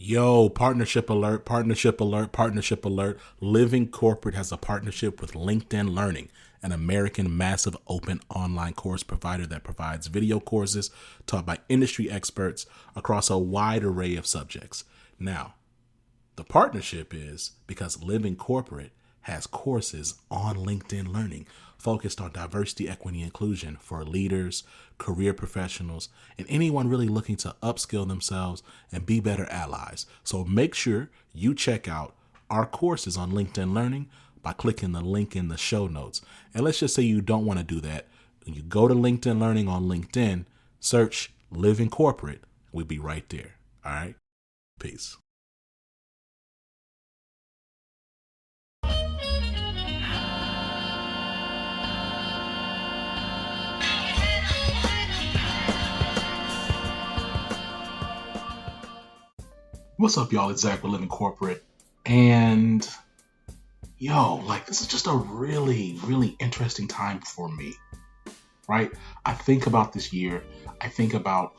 Yo, partnership alert, partnership alert, partnership alert. Living Corporate has a partnership with LinkedIn Learning, an American massive open online course provider that provides video courses taught by industry experts across a wide array of subjects. Now, the partnership is because Living Corporate has courses on LinkedIn Learning focused on diversity, equity, inclusion for leaders, career professionals, and anyone really looking to upskill themselves and be better allies. So make sure you check out our courses on LinkedIn Learning by clicking the link in the show notes. And let's just say you don't want to do that. When you go to LinkedIn Learning on LinkedIn, search Living Corporate. We'll be right there. All right. Peace. What's up, y'all? It's Zach with Living Corporate. And this is just a really, really interesting time for me, right? I think about this year. I think about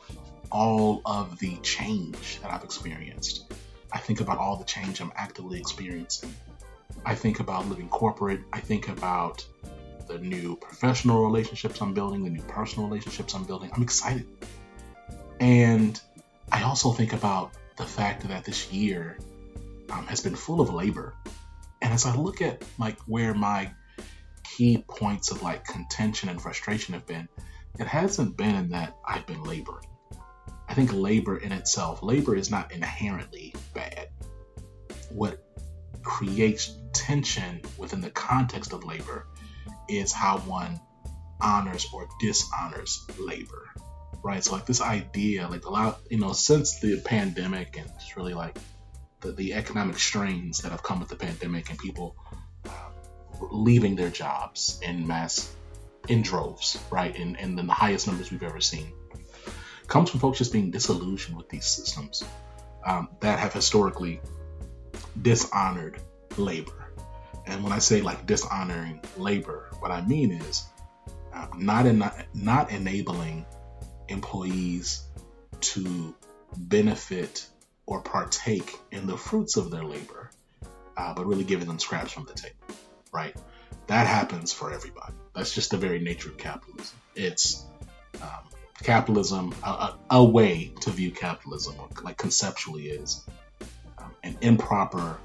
all of the change that I've experienced. I think about all the change I'm actively experiencing. I think about Living Corporate. I think about the new professional relationships I'm building, the new personal relationships I'm building. I'm excited. And I also think about the fact that this year has been full of labor. And as I look at where my key points of contention and frustration have been, it hasn't been in that I've been laboring. I think labor is not inherently bad. What creates tension within the context of labor is how one honors or dishonors labor. Right. So this idea, a lot, since the pandemic and just really the economic strains that have come with the pandemic and people leaving their jobs in mass, in droves, right. And then the highest numbers we've ever seen comes from folks just being disillusioned with these systems that have historically dishonored labor. And when I say dishonoring labor, what I mean is not enabling employees to benefit or partake in the fruits of their labor, but really giving them scraps from the table, right? That happens for everybody. That's just the very nature of capitalism. It's capitalism, a way to view capitalism, conceptually, is an improper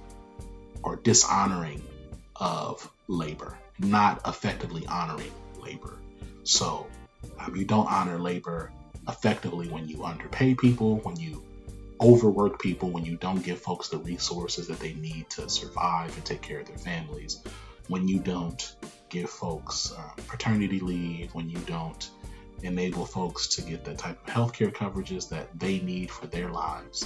or dishonoring of labor, not effectively honoring labor. So you don't honor labor effectively when you underpay people, when you overwork people, when you don't give folks the resources that they need to survive and take care of their families, when you don't give folks paternity leave, when you don't enable folks to get the type of healthcare coverages that they need for their lives,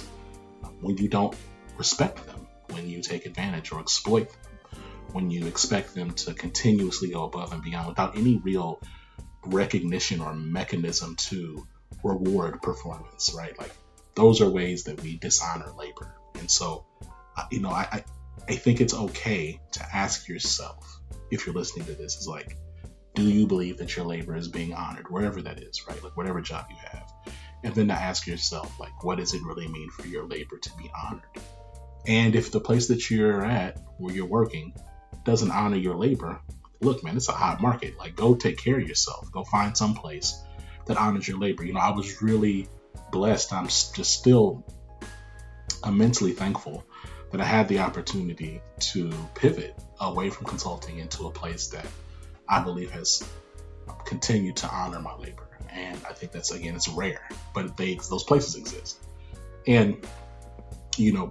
when you don't respect them, when you take advantage or exploit them, when you expect them to continuously go above and beyond without any real recognition or mechanism to reward performance, right? Those are ways that we dishonor labor. And so, I think it's okay to ask yourself, if you're listening to this, is do you believe that your labor is being honored, wherever that is, right? Whatever job you have. And then to ask yourself, what does it really mean for your labor to be honored? And if the place that you're at, where you're working, doesn't honor your labor, look, man, it's a hot market. Go take care of yourself. Go find some place that honors your labor. I was really blessed. I'm just still immensely thankful that I had the opportunity to pivot away from consulting into a place that I believe has continued to honor my labor. And I think that's, again, it's rare, but those places exist. And,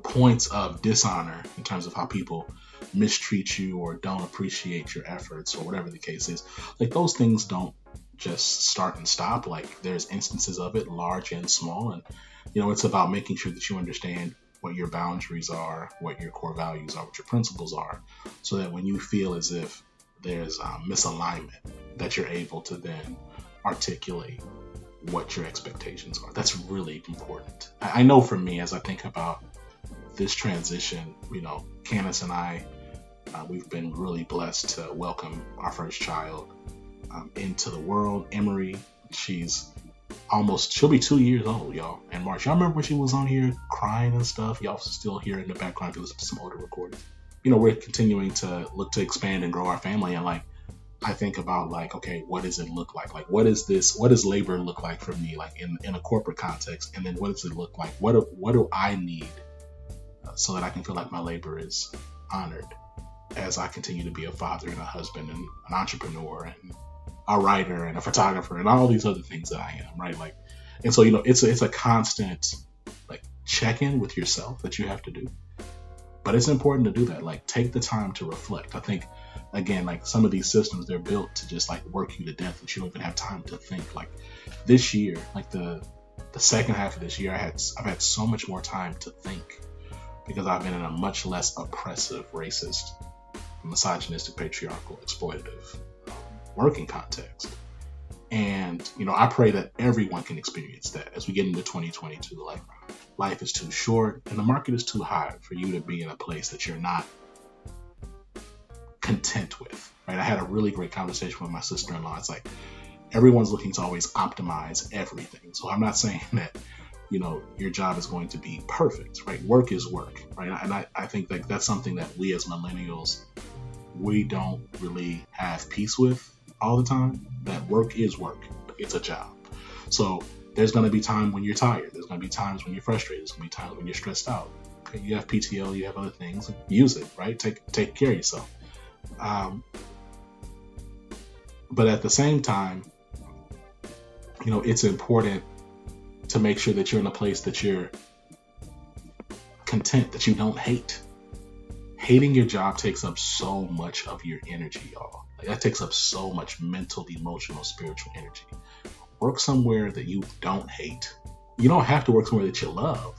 points of dishonor in terms of how people mistreat you or don't appreciate your efforts or whatever the case is, those things don't just start and stop. There's instances of it, large and small. And, it's about making sure that you understand what your boundaries are, what your core values are, what your principles are, so that when you feel as if there's misalignment, that you're able to then articulate what your expectations are. That's really important. I know for me, as I think about this transition, Candace and I, we've been really blessed to welcome our first child into the world. Emery, she's she'll be 2 years old, y'all, in March. Y'all remember when she was on here crying and stuff? Y'all still hear in the background if you listen to some older recordings. We're continuing to look to expand and grow our family. And like, I think about like, okay, what does it look like? Like, what does labor look like for me? Like in a corporate context? And then what does it look like? What do I need so that I can feel like my labor is honored as I continue to be a father and a husband and an entrepreneur and a writer and a photographer and all these other things that I am, right? Like, and so, it's a constant like check-in with yourself that you have to do. But it's important to do that. Like, take the time to reflect. I think, again, like some of these systems, they're built to just like work you to death that you don't even have time to think. Like this year, like the second half of this year, I've had so much more time to think because I've been in a much less oppressive, racist, misogynistic, patriarchal, exploitative working context. And, I pray that everyone can experience that as we get into 2022. Like, life is too short and the market is too high for you to be in a place that you're not content with, right? I had a really great conversation with my sister-in-law. It's like, everyone's looking to always optimize everything. So I'm not saying that, your job is going to be perfect, right? Work is work, right? And I think that that's something that we as millennials, we don't really have peace with all the time. That work is work. It's a job. So there's going to be time when you're tired. There's going to be times when you're frustrated. There's going to be times when you're stressed out. Okay, you have PTO, you have other things. Use it, right? Take care of yourself. But at the same time, it's important to make sure that you're in a place that you're content, that you don't hate. Hating your job takes up so much of your energy, y'all. Like, that takes up so much mental, emotional, spiritual energy. Work somewhere that you don't hate. You don't have to work somewhere that you love.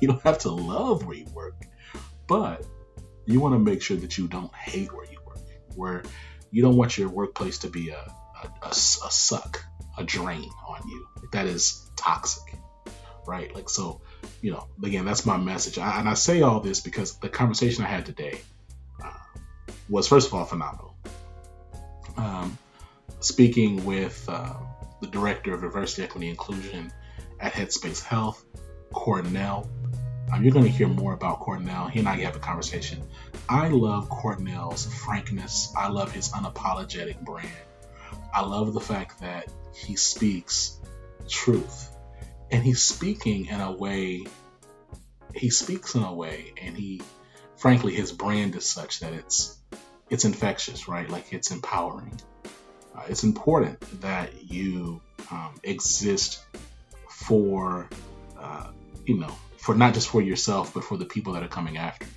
You don't have to love where you work, but you want to make sure that you don't hate where you work, where you don't want your workplace to be a suck, a drain on you. That is toxic, right? Like, so, again, that's my message. And I say all this because the conversation I had today was, first of all, phenomenal. Speaking with the director of diversity, equity, inclusion at Headspace Health, Cornell. You're going to hear more about Cornell. He and I have a conversation. I love Cornell's frankness. I love his unapologetic brand. I love the fact that he speaks truth. And he's speaking in a way, and frankly, his brand is such that it's infectious, right? Like, it's empowering. It's important that you exist for not just for yourself, but for the people that are coming after you.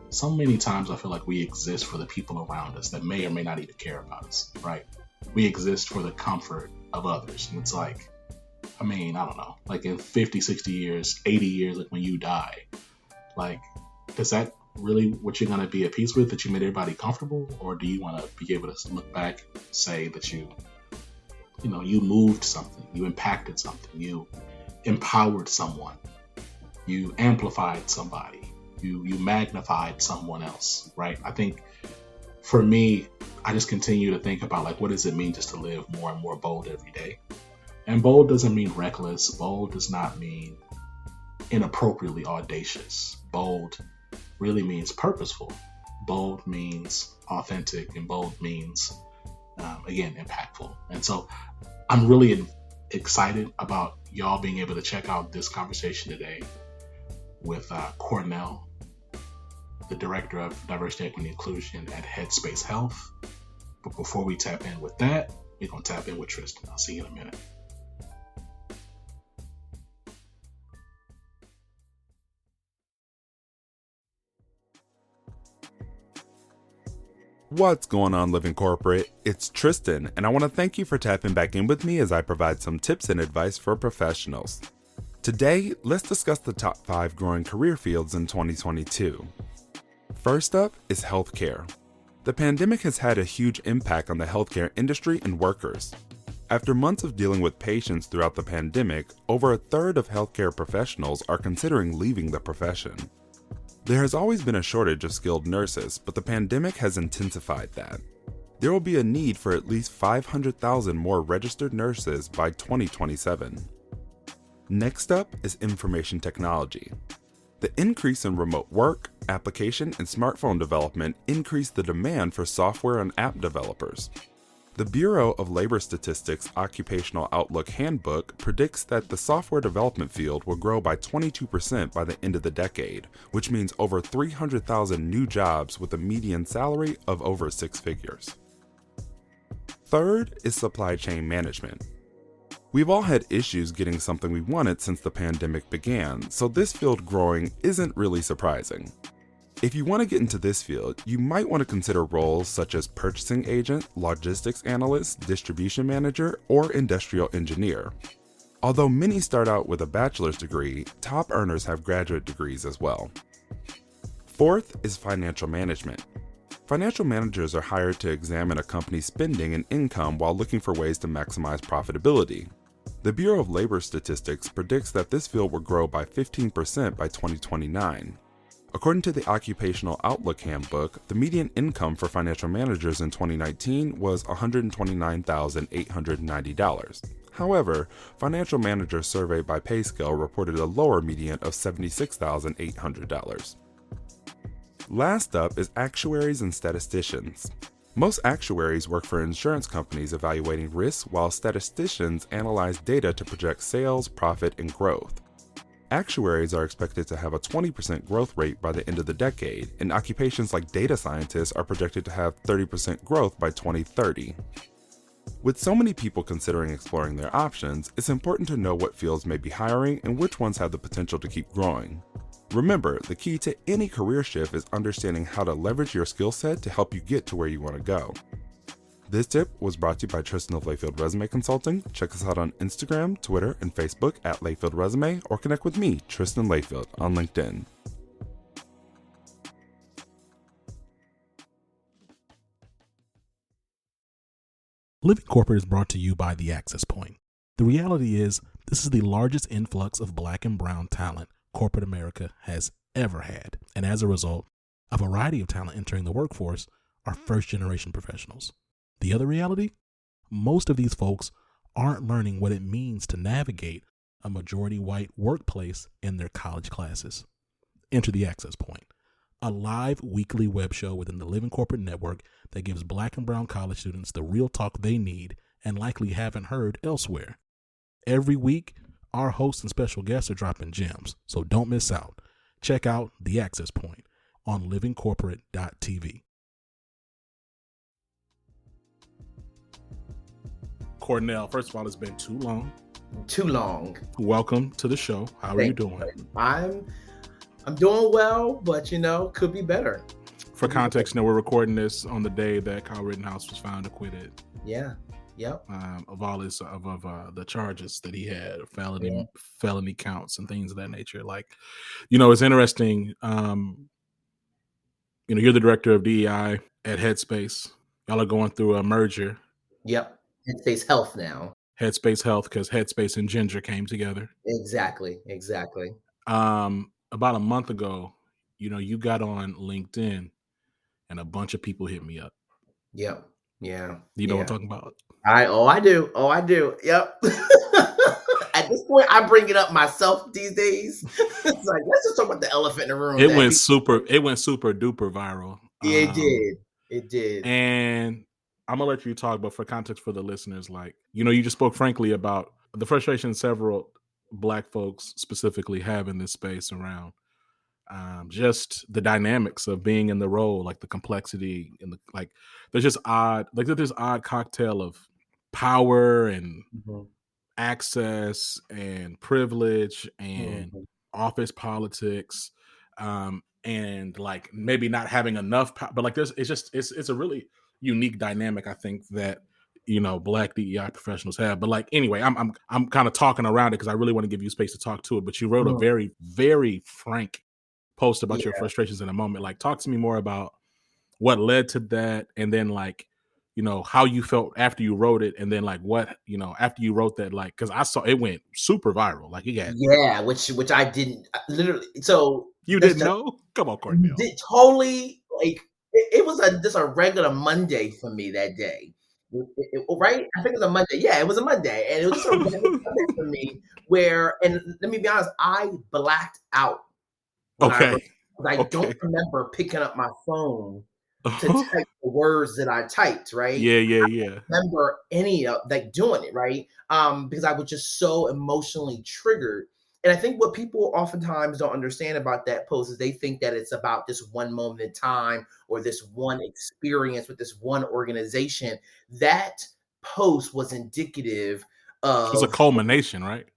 So many times I feel like we exist for the people around us that may or may not even care about us, right? We exist for the comfort of others. And it's like, I don't know, like in 50, 60 years, 80 years, like when you die, like, is that really what you're going to be at peace with, that you made everybody comfortable? Or do you want to be able to look back, say that you moved something, you impacted something, you empowered someone, you amplified somebody, you magnified someone else, right? I think for me, I just continue to think about, like, what does it mean just to live more and more bold every day? And bold doesn't mean reckless. Bold does not mean inappropriately audacious. Bold really means purposeful. Bold means authentic, and bold means, again, impactful. And so I'm really excited about y'all being able to check out this conversation today with Cornell, the director of diversity, equity, and inclusion at Headspace Health. But before we tap in with that, we're going to tap in with Tristan. I'll see you in a minute. What's going on, Living Corporate? It's Tristan, and I want to thank you for tapping back in with me as I provide some tips and advice for professionals. Today, let's discuss the top 5 growing career fields in 2022. First up is healthcare. The pandemic has had a huge impact on the healthcare industry and workers. After months of dealing with patients throughout the pandemic, over a third of healthcare professionals are considering leaving the profession. There has always been a shortage of skilled nurses, but the pandemic has intensified that. There will be a need for at least 500,000 more registered nurses by 2027. Next up is information technology. The increase in remote work, application, and smartphone development increased the demand for software and app developers. The Bureau of Labor Statistics Occupational Outlook Handbook predicts that the software development field will grow by 22% by the end of the decade, which means over 300,000 new jobs with a median salary of over 6 figures. Third is supply chain management. We've all had issues getting something we wanted since the pandemic began, so this field growing isn't really surprising. If you want to get into this field, you might want to consider roles such as purchasing agent, logistics analyst, distribution manager, or industrial engineer. Although many start out with a bachelor's degree, top earners have graduate degrees as well. Fourth is financial management. Financial managers are hired to examine a company's spending and income while looking for ways to maximize profitability. The Bureau of Labor Statistics predicts that this field will grow by 15% by 2029. According to the Occupational Outlook Handbook, the median income for financial managers in 2019 was $129,890. However, financial managers surveyed by PayScale reported a lower median of $76,800. Last up is Actuaries and Statisticians. Most actuaries work for insurance companies evaluating risks, while statisticians analyze data to project sales, profit, and growth. Actuaries are expected to have a 20% growth rate by the end of the decade, and occupations like data scientists are projected to have 30% growth by 2030. With so many people considering exploring their options, it's important to know what fields may be hiring and which ones have the potential to keep growing. Remember, the key to any career shift is understanding how to leverage your skill set to help you get to where you want to go. This tip was brought to you by Tristan of Layfield Resume Consulting. Check us out on Instagram, Twitter, and Facebook at Layfield Resume, or connect with me, Tristan Layfield, on LinkedIn. Living Corporate is brought to you by The Access Point. The reality is, this is the largest influx of Black and brown talent corporate America has ever had. And as a result, a variety of talent entering the workforce are first-generation professionals. The other reality? Most of these folks aren't learning what it means to navigate a majority white workplace in their college classes. Enter The Access Point, a live weekly web show within the Living Corporate Network that gives Black and brown college students the real talk they need and likely haven't heard elsewhere. Every week, our hosts and special guests are dropping gems, so don't miss out. Check out The Access Point on livingcorporate.tv. Cornell, first of all, it's been too long. Too long. Welcome to the show. How are you doing? I'm doing well, but could be better. For context, we're recording this on the day that Kyle Rittenhouse was found acquitted. Yeah. Yep. Of all his the charges that he had, felony counts and things of that nature. It's interesting. You're the director of DEI at Headspace. Y'all are going through a merger. Yep. Headspace Health now. Headspace Health, because Headspace and Ginger came together. Exactly. About a month ago, you got on LinkedIn, and a bunch of people hit me up. Yep. Yeah. You know what I'm talking about? I do. Yep. At this point, I bring it up myself these days. It's like, let's just talk about the elephant in the room. It went super duper viral. Yeah, it did. And I'm gonna let you talk, but for context for the listeners, you just spoke frankly about the frustration several Black folks specifically have in this space around just the dynamics of being in the role, like the complexity and there's this odd cocktail of power and access and privilege and office politics, and maybe not having enough power, but it's a really unique dynamic, I think, that Black DEI professionals have. But anyway, I'm kind of talking around it because I really want to give you space to talk to it. But you wrote a very, very frank post about your frustrations in a moment. Talk to me more about what led to that, and then how you felt after you wrote it, and then what after you wrote that, because I saw it went super viral. Which I didn't literally. So you didn't know? Come on, Cornell. Totally it was just a regular Monday for me that day. Right? I think it was a Monday. Yeah, it was a Monday. And it was just a regular Monday for me where, and let me be honest, I blacked out when I wrote. Okay. I don't Okay. remember picking up my phone to type the words that I typed, right? Yeah. Remember any of like doing it, right? Because I was just so emotionally triggered. And I think what people oftentimes don't understand about that post is they think that it's about this one moment in time or this one experience with this one organization. That post was indicative It's a of culmination, right?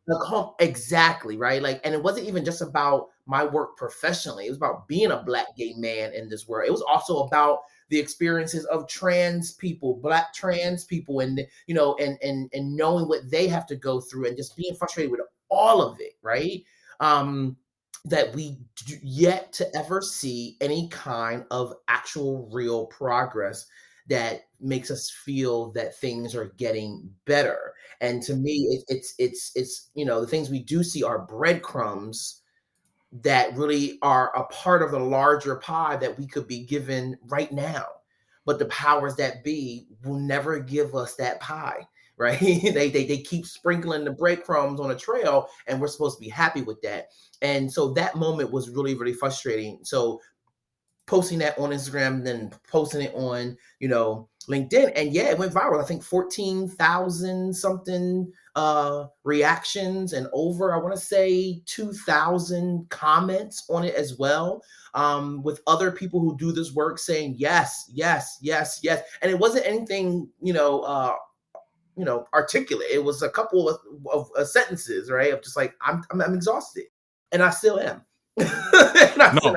exactly, right? Like, and it wasn't even just about my work professionally. It was about being a Black gay man in this world. It was also about the experiences of trans people, Black trans people, and and knowing what they have to go through, and just being frustrated with all of it, right? Um, that we yet to ever see any kind of actual real progress that makes us feel that things are getting better. And to me, it's the things we do see are breadcrumbs that really are a part of the larger pie that we could be given right now. But the powers that be will never give us that pie, right? They keep sprinkling the breadcrumbs on a trail, and we're supposed to be happy with that. And so that moment was really, really frustrating. So posting that on Instagram, then posting it on, LinkedIn. And yeah, it went viral. I think 14,000 something reactions and over, I want to say 2,000 comments on it as well. With other people who do this work saying yes, yes, yes, yes. And it wasn't anything, articulate. It was a couple of sentences, right? Of just like, I'm exhausted. And I still am. And I still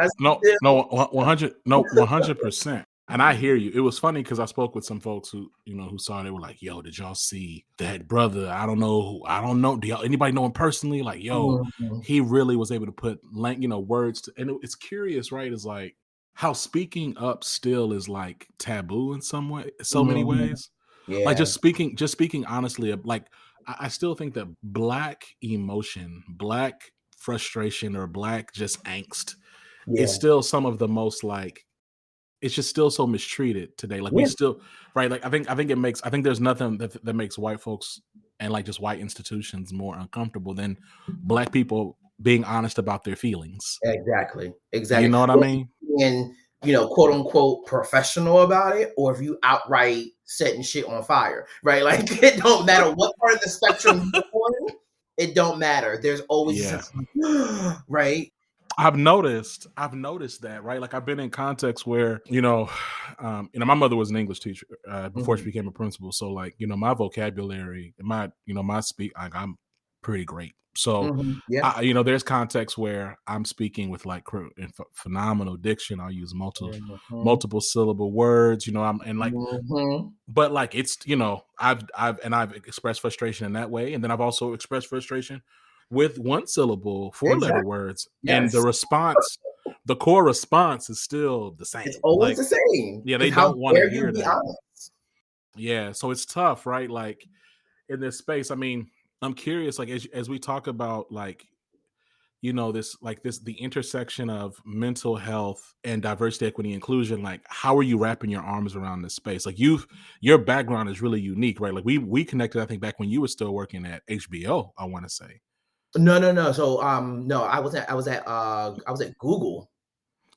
100%. And I hear you. It was funny because I spoke with some folks who saw it. They were like, "Yo, did y'all see that brother? I don't know. I don't know. Do y'all anybody know him personally? Like, yo, Mhm. he really was able to put words to." And it's curious, right? It's like how speaking up still is like taboo in so many Mhm. ways. Like Yeah. just speaking honestly, like I still think that Black emotion, Black frustration, or Black just angst is Yeah. still some of the most like it's just still so mistreated today. Like we Yeah. still right. Like I think there's nothing that makes white folks and like just white institutions more uncomfortable than Black people being honest about their feelings. Exactly. You Exactly. know what I Well, mean? being, quote unquote professional about it, or if you outright setting shit on fire, right? Like it don't matter what part of the spectrum you're on, it don't matter. There's always a Yeah. sense of right? I've noticed that, right? Like I've been in contexts where, my mother was an English teacher before she Mhm. became a principal. So like, my vocabulary, my speak, like I'm pretty great. So, Mhm. Yeah. there's contexts where I'm speaking with like phenomenal diction. I'll use Mhm. multiple syllable words, I'm and like, Mhm. but like it's I've expressed frustration in that way, and then I've also expressed frustration with one syllable, four letter Exactly. words, and Yes. the core response is still the It's same. always Like, the same. yeah, they Because how don't want to dare you hear be that. honest? Yeah, so it's tough, right? Like in this space. I mean, I'm curious, like as we talk about like the intersection of mental health and diversity, equity, inclusion, like how are you wrapping your arms around this space? Like your background is really unique, right? Like we connected, I think, back when you were still working at HBO, I want to say. No, no, no. So no, I was at Google.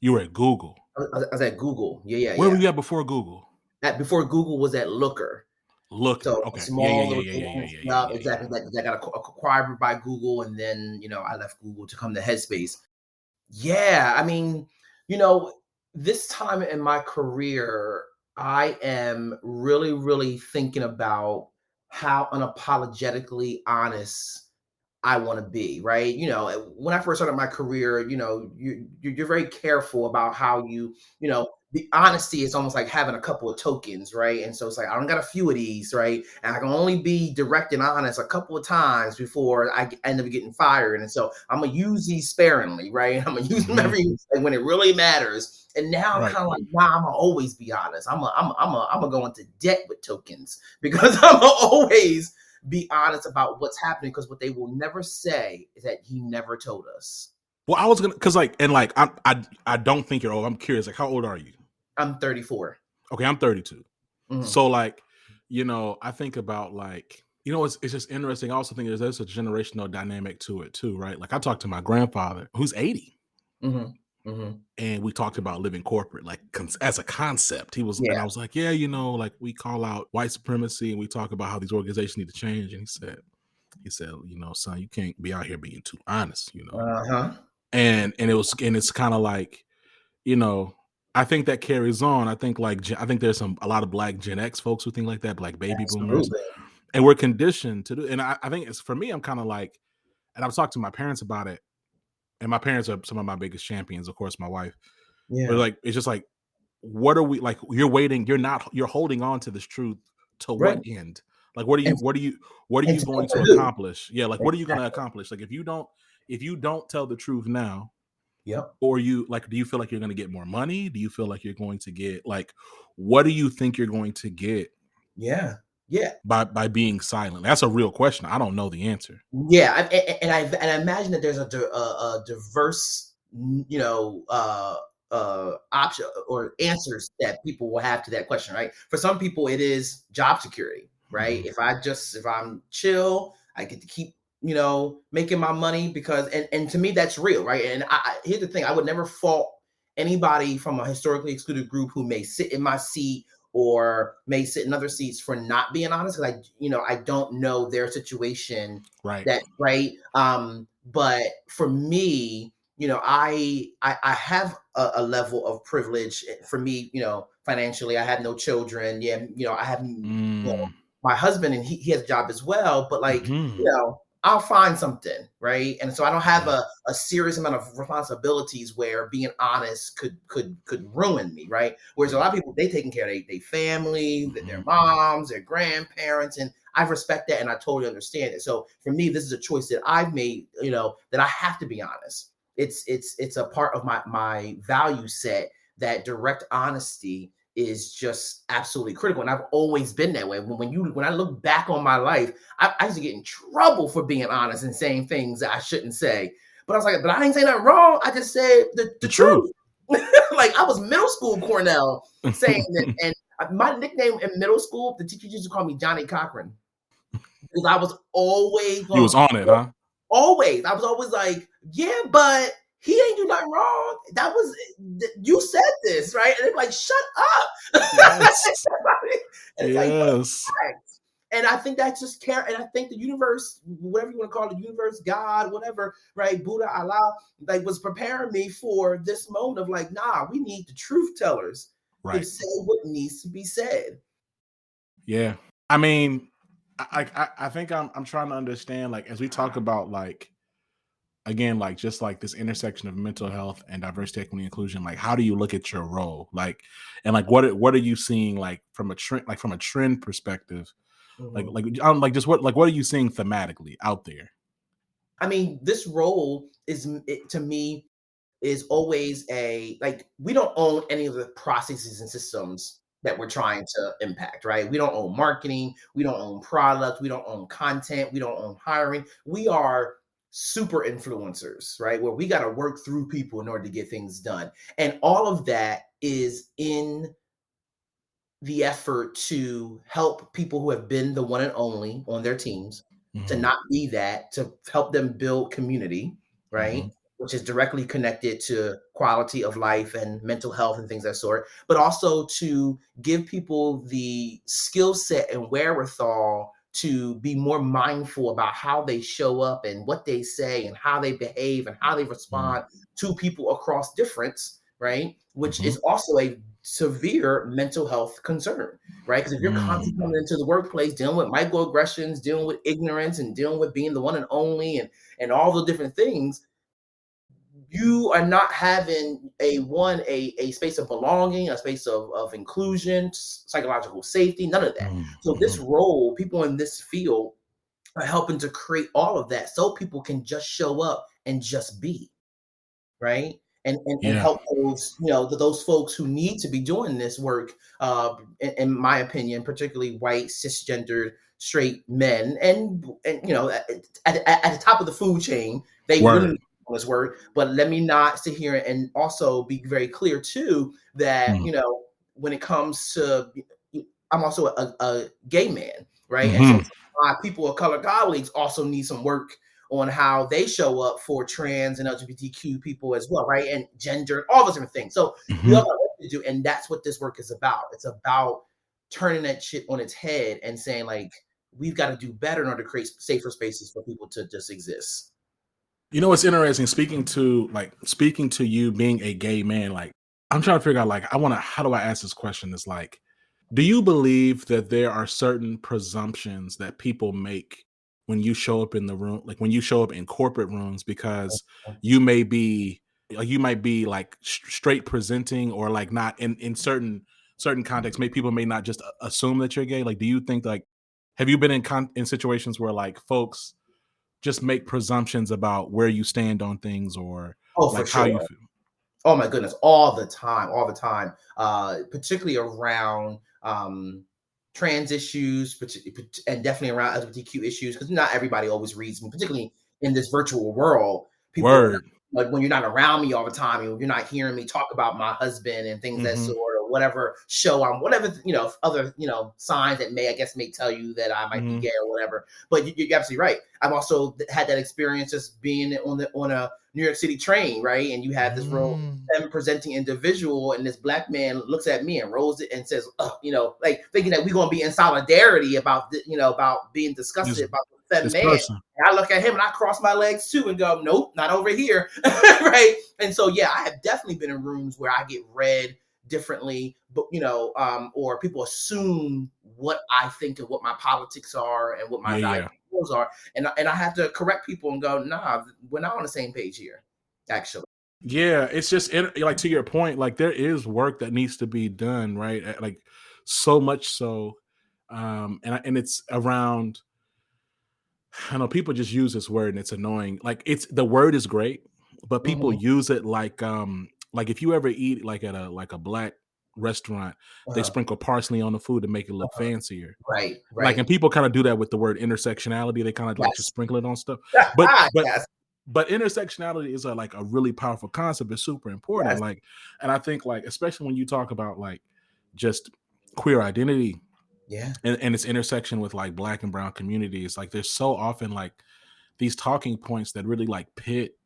You were at Google. I was at Google. Yeah, yeah, Where were yeah. you at before Google? Before Google was at Looker. Looker. So a Okay. Yeah, yeah, small yeah, little yeah, yeah, yeah, business. yeah, yeah, Yeah, yeah, yeah. exactly. That got acquired by Google, and then I left Google to come to Headspace. Yeah, I mean, you know, this time in my career, I am really, really thinking about how unapologetically honest I want to be, right? When I first started my career, you're very careful about how the honesty is almost like having a couple of tokens, right? And so it's like I don't got a few of these, right? And I can only be direct and honest a couple of times before I end up getting fired. And so I'm gonna use these sparingly, right? I'm gonna use them Hmm. like, when it really matters. And now I'm Right. kind of like, nah, I'm gonna always be honest. I'm gonna go into debt with tokens because I'm gonna always be honest about what's happening, because what they will never say is that he never told us. Well, I was gonna, cause like, and like, I don't think you're old. I'm curious, like, how old are you? I'm 34. Okay, I'm 32. Mhm. So like, I think about like, it's just interesting. I also think there's a generational dynamic to it too, right? Like I talked to my grandfather who's 80. Mhm. Mhm. And we talked about living corporate, like as a concept. Yeah. And I was like, yeah, like we call out white supremacy and we talk about how these organizations need to change. And he said, son, you can't be out here being too honest, Uh-huh. And it's kind of like, I think that carries on. I think there's a lot of Black Gen X folks who think like that, Black baby boomers, Absolutely. and we're conditioned to do. And I think it's for me. I'm kind of like, and I've talked to my parents about it, and my parents are some of my biggest champions. Of course, my wife. Yeah. But like, it's just like, what are we like? You're waiting. You're holding on to this truth to Right. what end? Like, what are And you and to going to who? accomplish? Yeah, like, what are you going to accomplish? Like, if you don't tell the truth now, Yep. or do you feel like you're going to get more money? Do you feel like you're going to get like, what do you think you're going to get? Yeah. Yeah. By being silent? That's a real question. I don't know the answer. Yeah. I imagine that there's a diverse, option or answers that people will have to that question, right? For some people, it is job security, right? Mhm. If I'm chill, I get to keep, making my money because, and to me, that's real, right? And here's the thing: I would never fault anybody from a historically excluded group who may sit in my seat or may sit in other seats for not being honest, because I don't know their situation. Right. That right. But for me, I have a level of privilege. For me, financially, I have no children. Yeah, I have Mm. my husband, and he has a job as well. But like, Mhm. I'll find something, right? And so I don't have Yeah. a serious amount of responsibilities where being honest could ruin me, right? Whereas a lot of people, they taking care of their family, their Mhm. moms, their grandparents, and I respect that and I totally understand it. So for me, this is a choice that I've made, that I have to be honest. It's a part of my value set that direct honesty is just absolutely critical. And I've always been that way. When I look back on my life, I used to get in trouble for being honest and saying things that I shouldn't say. But I was like, but I didn't say nothing wrong. I just said the The truth. truth. Like I was middle school Cornell saying that, and my nickname in middle school, the teachers used to call me Johnny Cochran because I was always You was on it, huh? always. I was always like, yeah, but he ain't do nothing wrong. That was you said this, right? And they're like, shut up. Yes. And it's like, but Yes. facts. And I think that's just care. And I think the universe, whatever you want to call it, the universe, God, whatever, right? Buddha, Allah, like was preparing me for this moment of like, nah, we need the truth tellers to Right. say what needs to be said. Yeah. I mean, I think I'm trying to understand, like, as we talk about, like, again, like, just like this intersection of mental health and diversity, equity, inclusion, like, how do you look at your role? Like, and like, what are you seeing, like, from a trend perspective? Mhm. Like just what are you seeing thematically out there? I mean, this role to me is always like we don't own any of the processes and systems that we're trying to impact, right? We don't own marketing, we don't own product, we don't own content, we don't own hiring. We are super influencers, right? Where we got to work through people in order to get things done. And all of that is in the effort to help people who have been the one and only on their teams to Mhm. not be that, to help them build community, right? Mhm. Which is directly connected to quality of life and mental health and things of that sort, but also to give people the skill set and wherewithal to be more mindful about how they show up and what they say and how they behave and how they Mhm. respond to people across difference, right? Which Mhm. is also a severe mental health concern, right? Because if you're constantly Mm. coming into the workplace dealing with microaggressions, dealing with ignorance, and dealing with being the one and only, and all the different things, you are not having a space of belonging, a space of inclusion, psychological safety, none of that. So this Mhm. role, people in this field are helping to create all of that so people can just show up and just be, right? And Yeah. help those, those folks who need to be doing this work, in my opinion, particularly white, cisgendered, straight men, and at the top of the food chain, they really Word. need to do this work. But let me not sit here and also be very clear too that, Mm. when it comes to, I'm also a gay man, right? And so Hmm. my people of color colleagues also need some work on how they show up for trans and LGBTQ people as well, right? And gender, all those different things. So we all Hmm. got work to do, and that's what this work is about. It's about turning that shit on its head and saying like we've got to do better in order to create safer spaces for people to just exist. You know what's interesting? Speaking to you being a gay man, like I'm trying to figure out like I want to how do I ask this question? It's like, do you believe that there are certain presumptions that people make when you show up in the room, like when you show up in corporate rooms, because you may be you might be like straight presenting or like not in certain contexts. Maybe people may not just assume that you're gay. Like, do you think like have you been in situations where like folks just make presumptions about where you stand on things or Oh, for like how you sure. feel? Oh my goodness, all the time, all the time. Particularly around trans issues, and definitely around LGBTQ issues, because not everybody always reads me, particularly in this virtual world. People are not, Word. like when you're not around me all the time, you're not hearing me talk about my husband and things that Hmm. sort, or whatever show I'm, whatever other signs that may tell you that I might be Hmm. gay or whatever. But you're absolutely right. I've also had that experience just being on a New York City train, right? And you have this real Mm. presenting individual, and this black man looks at me and rolls it and says, like thinking that we're gonna be in solidarity about about being This disgusted about the femme this man. person. And I look at him and I cross my legs too and go, nope, not over here. Right. And so yeah, I have definitely been in rooms where I get read differently, but or people assume what I think and what my politics are and what my Yeah, values yeah. are. And I have to correct people and go, nah, we're not on the same page here, actually. Yeah, it's just like to your point, like there is work that needs to be done, right? Like so much so, and it's around. I know people just use this word and it's annoying. Like it's the word is great, but people Mhm. use it like if you ever eat like at a black restaurant, they Uh-huh. sprinkle parsley on the food to make it look Uh-huh. fancier. Right, Like, and right. people kind of do that with the word intersectionality. They kind of like just Yes. sprinkle it on stuff. But but Yes, but intersectionality is like a really powerful concept. It's super important. yes. Like, and I think like especially when you talk about like just queer identity Yeah. and its intersection with like black and brown communities, like there's so often like these talking points that really like pit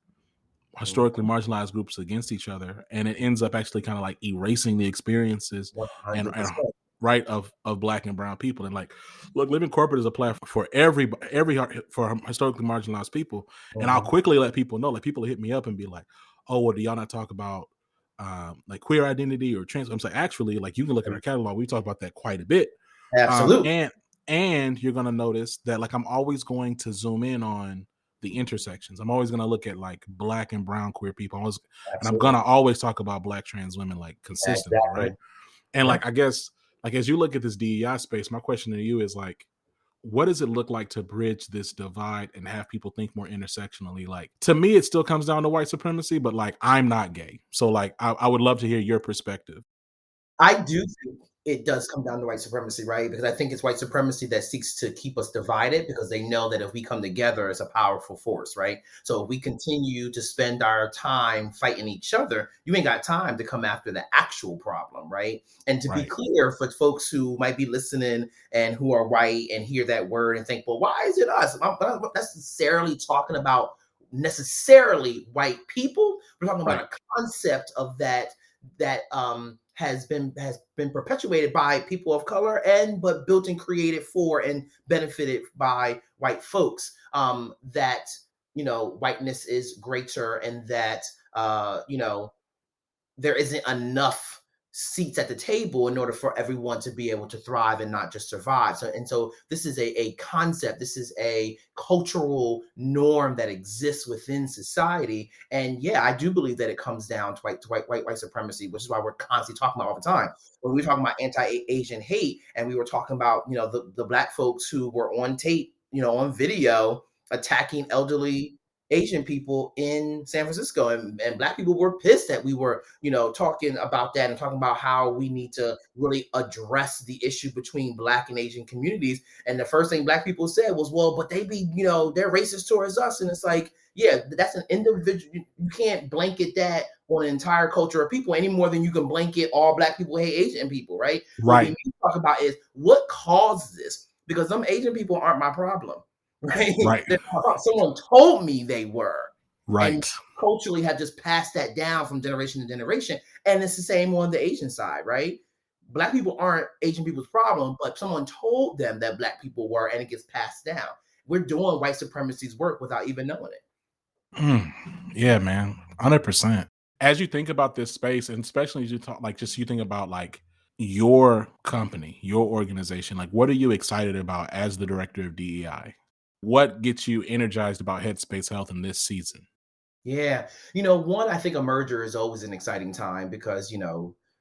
historically Mhm. marginalized groups against each other, and it ends up actually kind of like erasing the experiences and 100%. right of black and brown people. And like, look, living corporate is a platform for every for historically marginalized people. And I'll Mhm. quickly let people know, like people hit me up and be like, oh, well, do y'all not talk about like queer identity or trans? I'm saying actually, like you can look at our catalog, we talk about that quite a bit. um Absolutely. and and you're gonna notice that like I'm always going to zoom in on the intersections. I'm always gonna look at like black and brown queer people. And I'm Absolutely. gonna always talk about black trans women like consistently, right? Exactly. And Yeah. like I guess like as you look at this DEI space, my question to you is like, what does it look like to bridge this divide and have people think more intersectionally? Like to me, it still comes down to white supremacy, but like I'm not gay, so like I would love to hear your perspective. I do think it does come down to white supremacy, right? Because I think it's white supremacy that seeks to keep us divided because they know that if we come together, it's a powerful force, right? So if we continue to spend our time fighting each other, you ain't got time to come after the actual problem, right? And to be Right, clear for folks who might be listening and who are white and hear that word and think, well, why is it us? I'm not necessarily talking about necessarily white people. We're talking about right. a concept of that has been perpetuated by people of color and but built and created for and benefited by white folks, that whiteness is greater and that there isn't enough seats at the table in order for everyone to be able to thrive and not just survive. So this is a concept, this is a cultural norm that exists within society. And yeah, I do believe that it comes down to white supremacy, which is why we're constantly talking about all the time. When we were talking about anti-Asian hate, and we were talking about the black folks who were on tape, on video attacking elderly Asian people in San Francisco, and Black people were pissed that we were, talking about that and talking about how we need to really address the issue between Black and Asian communities. And the first thing Black people said was, well, but they be, they're racist towards us. And it's like, yeah, that's an individual. You can't blanket that on an entire culture of people any more than you can blanket all Black people hate Asian people, right? What we Right. need to talk about is what caused this, because some Asian people aren't my problem. Right? Right. Someone told me they were. And Right. culturally have just passed that down from generation to generation. And it's the same on the Asian side, right? Black people aren't Asian people's problem, but someone told them that Black people were, and it gets passed down. We're doing white supremacy's work without even knowing it. Yeah, man. 100%. As you think about this space, and especially as you talk, like, just you think about like your company, your organization, like, what are you excited about as the director of DEI? What gets you energized about Headspace Health in this season? Yeah. One, I think a merger is always an exciting time because,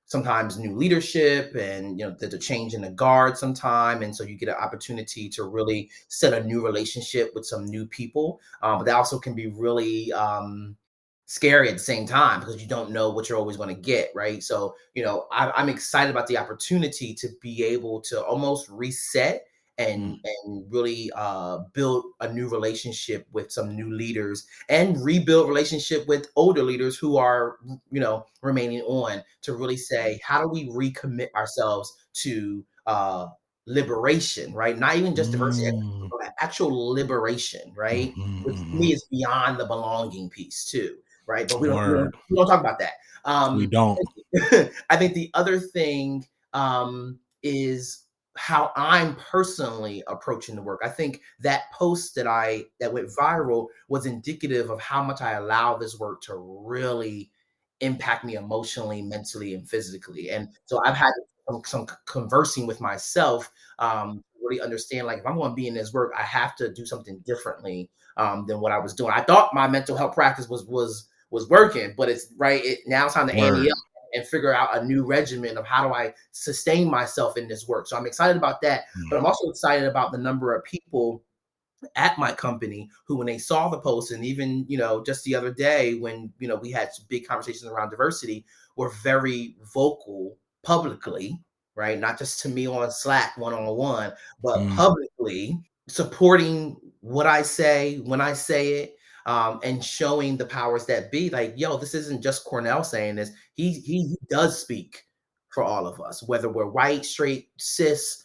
sometimes new leadership and, there's a change in the guard sometime. And so you get an opportunity to really set a new relationship with some new people. But that also can be really scary at the same time because you don't know what you're always going to get. Right. So, I'm excited about the opportunity to be able to almost reset Mm, and really build a new relationship with some new leaders and rebuild relationship with older leaders who are remaining on, to really say, how do we recommit ourselves to liberation, right? Not even just diversity, mm, but actual liberation, right? mhm, Which to mhm. me is beyond the belonging piece too, right? But we don't we don't, Word. we don't talk about that. We don't. I think the other thing is how I'm personally approaching the work. I think that post that went viral was indicative of how much I allow this work to really impact me emotionally, mentally, and physically. And so I've had some conversing with myself, really understand, like, if I'm going to be in this work, I have to do something differently than what I was doing. I thought my mental health practice was working, but it's right. Now it's time to ante Word. up and figure out a new regimen of how do I sustain myself in this work. So I'm excited about that, but I'm Mm, also excited about the number of people at my company who, when they saw the post, and even just the other day when we had big conversations around diversity, were very vocal publicly, right? Not just to me on Slack one-on-one, but mm. publicly supporting what I say when I say it, and showing the powers that be, like, yo, this isn't just Cornell saying this. He does speak for all of us, whether we're white, straight, cis.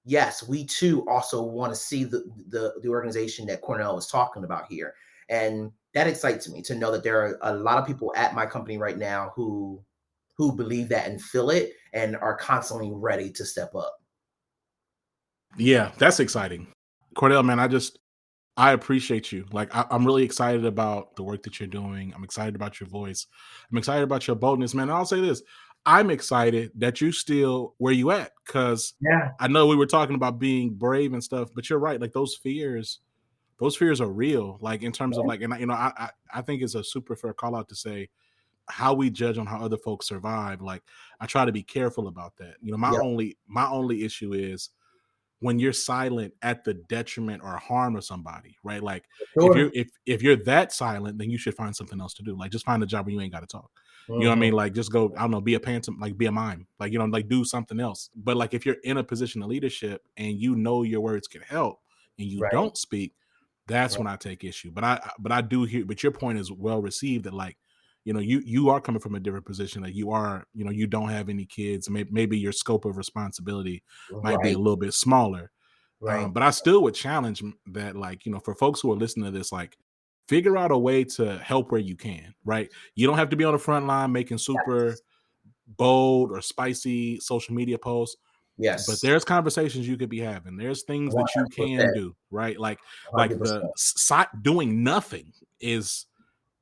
Yes, we too also want to see the organization that Cornell is talking about here. And that excites me to know that there are a lot of people at my company right now who believe that and feel it and are constantly ready to step up. Yeah, that's exciting. Cordell, man, I appreciate you. Like, I'm really excited about the work that you're doing. I'm excited about your voice. I'm excited about your boldness, man. And I'll say this: I'm excited that you still where you at, because Yeah. I know we were talking about being brave and stuff, but you're right. Like, those fears are real. Like, in terms of like, and I think it's a super fair call out to say how we judge on how other folks survive. Like, I try to be careful about that. Yeah. My only issue is when you're silent at the detriment or harm of somebody, right? Like, Sure. if you're that silent, then you should find something else to do. Like, just find a job where you ain't got to talk. You know what I Mhm. mean? Like, just go, I don't know, be a pantom, like, be a mime, like, like, do something else. But like, if you're in a position of leadership and your words can help and you Right. don't speak, that's Right. when I take issue. But I do hear, but your point is well received, that like, you are coming from a different position, that you are, you don't have any kids. Maybe your scope of responsibility might be a Right. little bit smaller, Right. but I still would challenge that, like, for folks who are listening to this, like, figure out a way to help where you can, right? You don't have to be on the front line making super Yes. bold or spicy social media posts, but Yes. there's conversations you could be having. There's things that you can 100%. do, right? Like the 100%. doing nothing is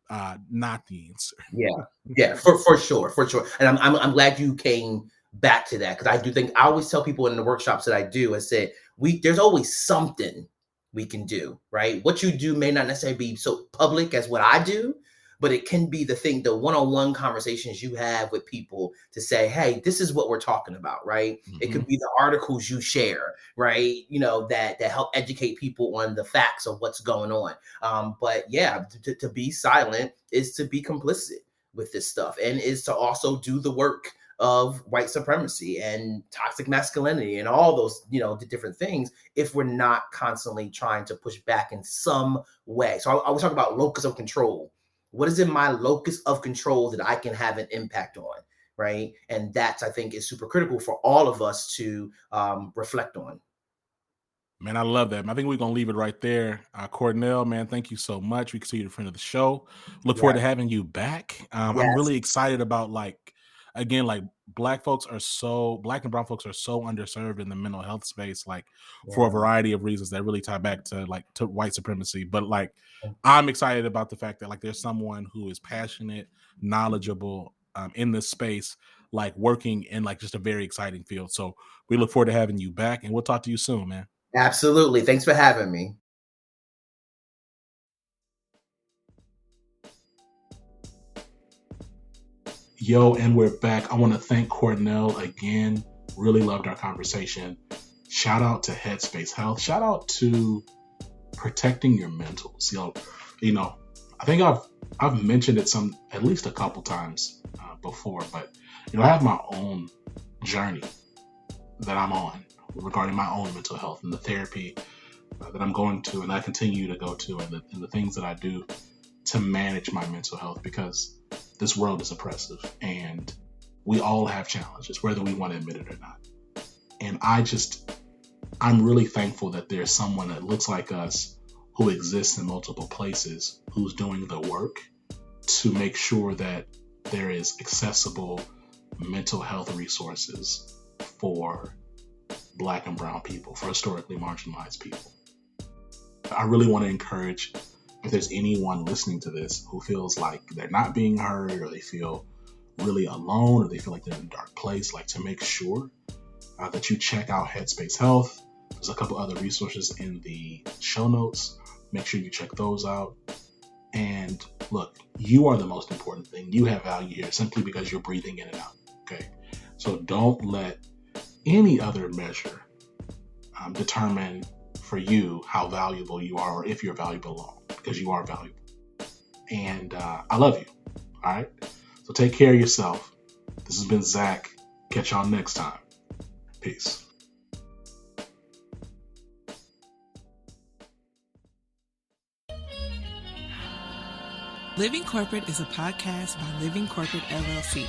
not the answer. Yeah, yeah, for sure, for sure. And I'm glad you came back to that, because I do think I always tell people in the workshops that I do, I said, there's always something we can do, right? What you do may not necessarily be so public as what I do, but it can be the one-on-one conversations you have with people to say, hey, this is what we're talking about, right? Mm-hmm. It could be the articles you share, right? That help educate people on the facts of what's going on. But yeah, to be silent is to be complicit with this stuff, and is to also do the work of white supremacy and toxic masculinity and all those, the different things, if we're not constantly trying to push back in some way. So I was talking about locus of control. What is in my locus of control that I can have an impact on, right? And that's, I think, is super critical for all of us to reflect on. Man, I love that. I think we're going to leave it right there. Cornell, man, thank you so much. We consider you a friend of the show. Look forward to having you back. I'm really excited about, again, Black and brown folks are so underserved in the mental health space, for a variety of reasons that really tie back to white supremacy. But I'm excited about the fact that there's someone who is passionate, knowledgeable in this space, working in just a very exciting field. So we look forward to having you back, and we'll talk to you soon, man. Absolutely. Thanks for having me. Yo, and we're back. I want to thank Cornell again. Really loved our conversation. Shout out to Headspace Health. Shout out to protecting your mentals. I think I've mentioned it at least a couple times before, but I have my own journey that I'm on regarding my own mental health and the therapy that I'm going to, and I continue to go to, and the things that I do to manage my mental health, because this world is oppressive and we all have challenges, whether we want to admit it or not. And I'm really thankful that there's someone that looks like us who exists in multiple places, who's doing the work to make sure that there is accessible mental health resources for Black and brown people, for historically marginalized people. I really want to encourage, if there's anyone listening to this who feels like they're not being heard, or they feel really alone, or they feel like they're in a dark place, to make sure that you check out Headspace Health. There's a couple other resources in the show notes. Make sure you check those out. And look, you are the most important thing. You have value here simply because you're breathing in and out. Okay. So don't let any other measure determine for you how valuable you are, or if you're valuable at all, because you are valuable. And I love you. All right. So take care of yourself. This has been Zach. Catch y'all next time. Peace. Living Corporate is a podcast by Living Corporate LLC.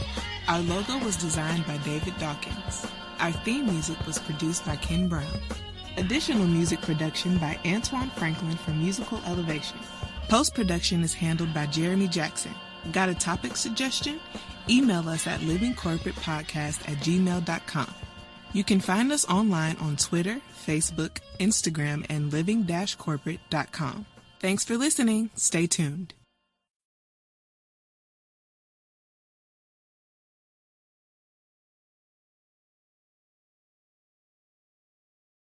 Our logo was designed by David Dawkins. Our theme music was produced by Ken Brown. Additional music production by Antoine Franklin for Musical Elevation. Post-production is handled by Jeremy Jackson. Got a topic suggestion? Email us at livingcorporatepodcast@gmail.com. You can find us online on Twitter, Facebook, Instagram, and living-corporate.com. Thanks for listening. Stay tuned.